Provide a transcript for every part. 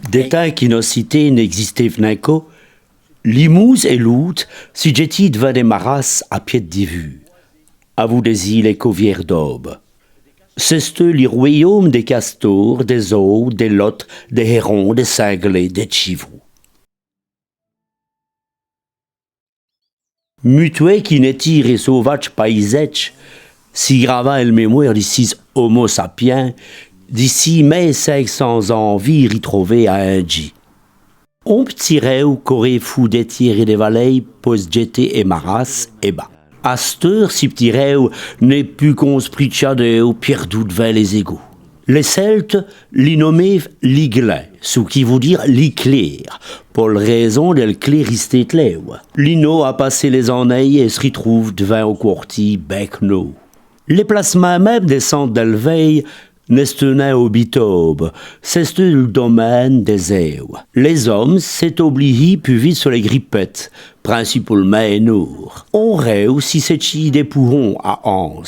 D'état qui nos cités n'existait v'n'inco, Limouse et Lout, si j'étais devant des maras à pied de vue, à vous des îles et covières d'aube. C'est les royaumes des castors, des eaux, des lottes, des hérons, des cinglés, des chivous. Mutué qui n'étire et sauvage paysèche, si grava le mémoire d'ici homo sapiens, d'ici 1500 ans vie retrouvée à Indie. On tirait ou coré fou des tirs et des vallées, pose jeté et maras et bas. À cette heure, si tirait n'est plus qu'on se pritchade ou perdu devant les égouts. Les Celtes l'y nommaient l'Iglin, ce qui veut dire l'Iclair, pour raison de l'éclairiste cléo. L'Ino a passé les années et se retrouve devant au quartier Bec-No. Les placements même des centres d'Elveille n'est au bitobe, c'est le domaine des eaux. Les hommes s'est obligés plus vite sur les grippettes, principalement et nord. On rêve si c'est chi des pourrons à Hans,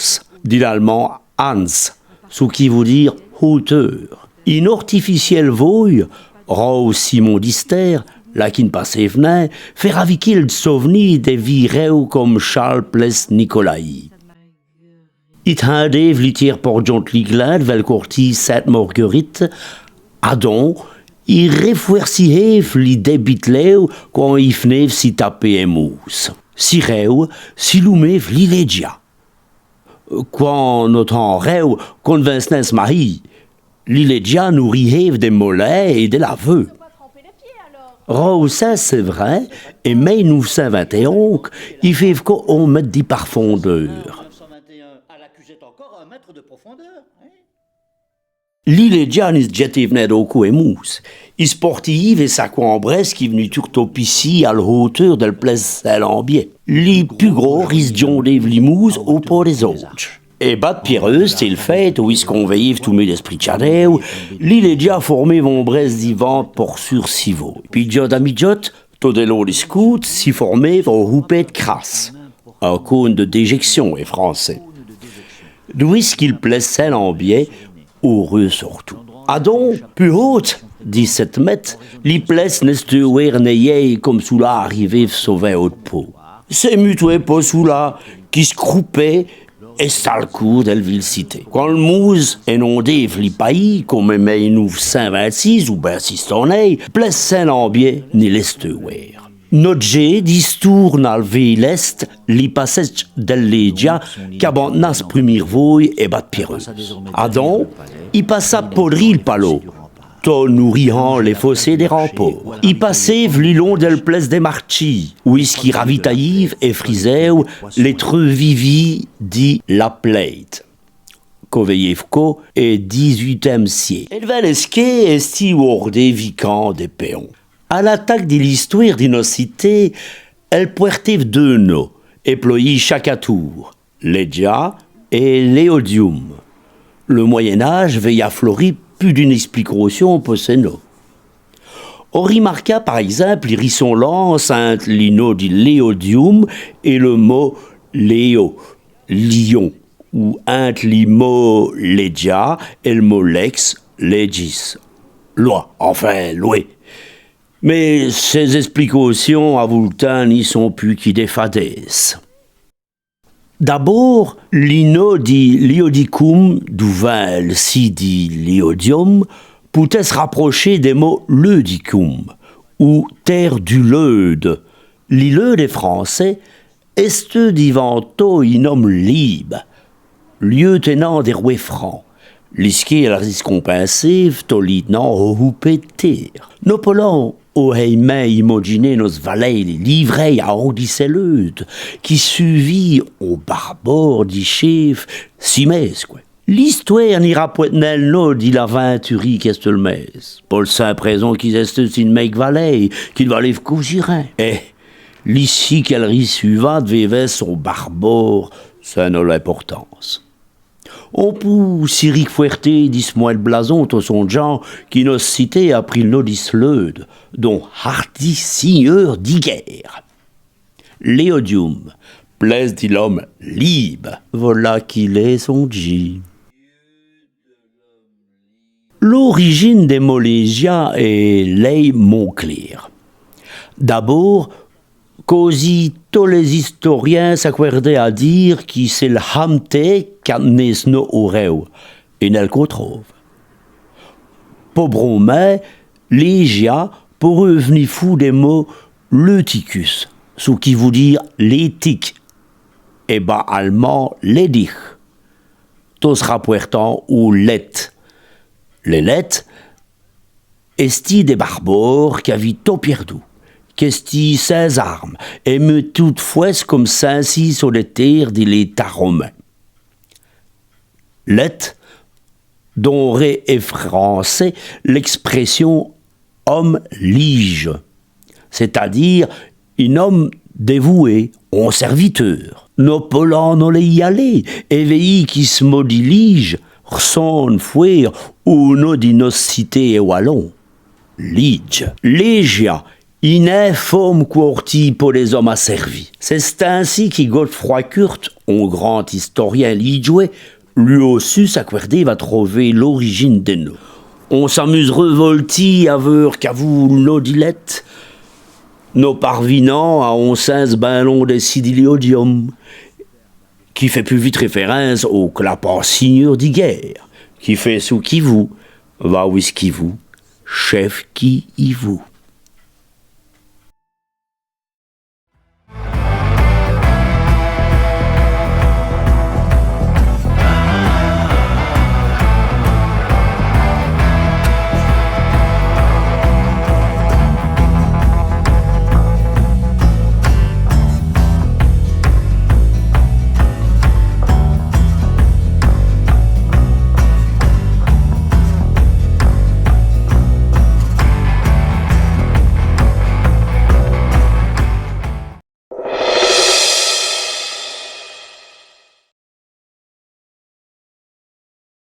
dit l'allemand Hans, ce qui veut dire hauteur. Une artificielle voie, Rose Simon d'Ister, là qui ne passait venait, fait raviquer le souvenir des vireux comme Charles Pless Nicolaï. It hadde vlitier por John Liglad vel corti Sainte-Marguerite, Adon, i refouercihev li debitleu quand i fnev si tapé en mousse. Si reu, si lumev li legia. Quand notre reu convencnes marie, li legia nourrihev des mollets et des laveux. Ça c'est vrai, et 1921, il fait qu'on mette des parfondeurs. L'île est Janis jeté venait au cou et mousse. Il sportive et sa coimbresse qui venu turtopici à la hauteur de la place Saint-Lambier. Les plus gros risent John Dave Limouse au port des autres. Et bat pierreuse, c'est le fait où ils conveillent tous mes esprits tchadéo. L'île est déjà formé von bresse d'ivante pour sur Sivo. Puis jot à midjot, tout de l'eau des scouts, s'y formé au houpet de crasse. Un cône de déjection est français. D'où est-ce qu'il plaise Saint-Lambier, heureux surtout. Adon, plus haute, 17 mètres, li plaise n'est ouerneyé comme sous là arrivé sauvé haute peau. C'est mutué pas sous là, qui se croupait et sale coup d'elle ville cité. Quand le mouse inondé li pays, comme aimait nous Saint-26 ou ben Sistonnet, plaise Saint-Lambier ni l'estouer. Notre jet distourne al l'est, li passage del legia, qu'abandonne premier voie et bat pierreuse. Adon, il passa podri le palo, to nourrissant les fossés des rampeaux. Il passait le long del place des marchis, où il qui ravitaillent et frisait les trevivis dit la plate. Koveyevko est 18e siècle. El valesquet esti ordé vicant des péons. À l'attaque de l'histoire d'une cité, elle puertait deux noms, éployés chaque à tour, Legia et Léodium. Le Moyen-Âge veille à fleurir plus d'une explication pour ces noms. On remarqua par exemple les rissons lents entre les noms de Léodium et le mot Léo, lion, ou entre les mots Legia et le mot lex, legis. Loi, enfin, loué. Mais ces explications à Vultain n'y sont plus qui des fadaises. D'abord, l'ino di Liodicum, d'où vint le si dit Liodium, peut se rapprocher des mots Leudicum, ou terre du Leude. L'île des Français, est divanto inom libe, lieutenant des rois francs. L'isquet à la riscompensive, tolidant au houpé de terre. Napoléon, au aimait imaginer nos valets les livrés à Andiceleude, qui suivit au barbore du chef Simès, quoi. L'histoire n'ira point nel dit l'aventurie qu'est le messe. Paul Saint-Présent qui est une mec valet, qu'il va les cougirin. L'ici qu'elle rit suivante vivait son barbore, ça n'a l'importance. On peut Cyric Fuerte dis-moi le blason de son genre qui nos cité a pris le nom d'Isleude, dont hardi seigneur d'Iguerre. Léodium, place dit l'homme libre, voilà qu'il est son J. L'origine des Molésias est l'Ey Montclair. D'abord, così tous les historiens s'accordaient à dire que c'est le Hamte qu'annes no oreu, et nel qu'on trouve. Pobromé, Légia, pour revenir fou des mots Leuticus, ce qui veut dire l'éthique, et bas allemand ledig, tous rapportant au let. Les let, esti des barbares qui avaient tout perdu, qu'esti ses armes, et me toutefois comme s'insi sur les terres de l'État romain. Let, dont aurait effrancé l'expression homme lige, c'est-à-dire un homme dévoué, un serviteur. No polan no le y aller, éveillé qui se maudit lige, son fuir ou no dinoscité et wallon. Lige, légia, iné forme quarti pour les hommes asservis. C'est ainsi que Godefroy Kurt, un grand historien ligoué, lui aussi s'accordé va trouver l'origine des noms. On s'amuse revolti à voir qu'à vous l'odilette, nos parvinants à on sens ben long des sidiliodium, qui fait plus vite référence au clapant seigneur d'Iguerre, qui fait sous qui vous, va où qui vous, chef qui y vous.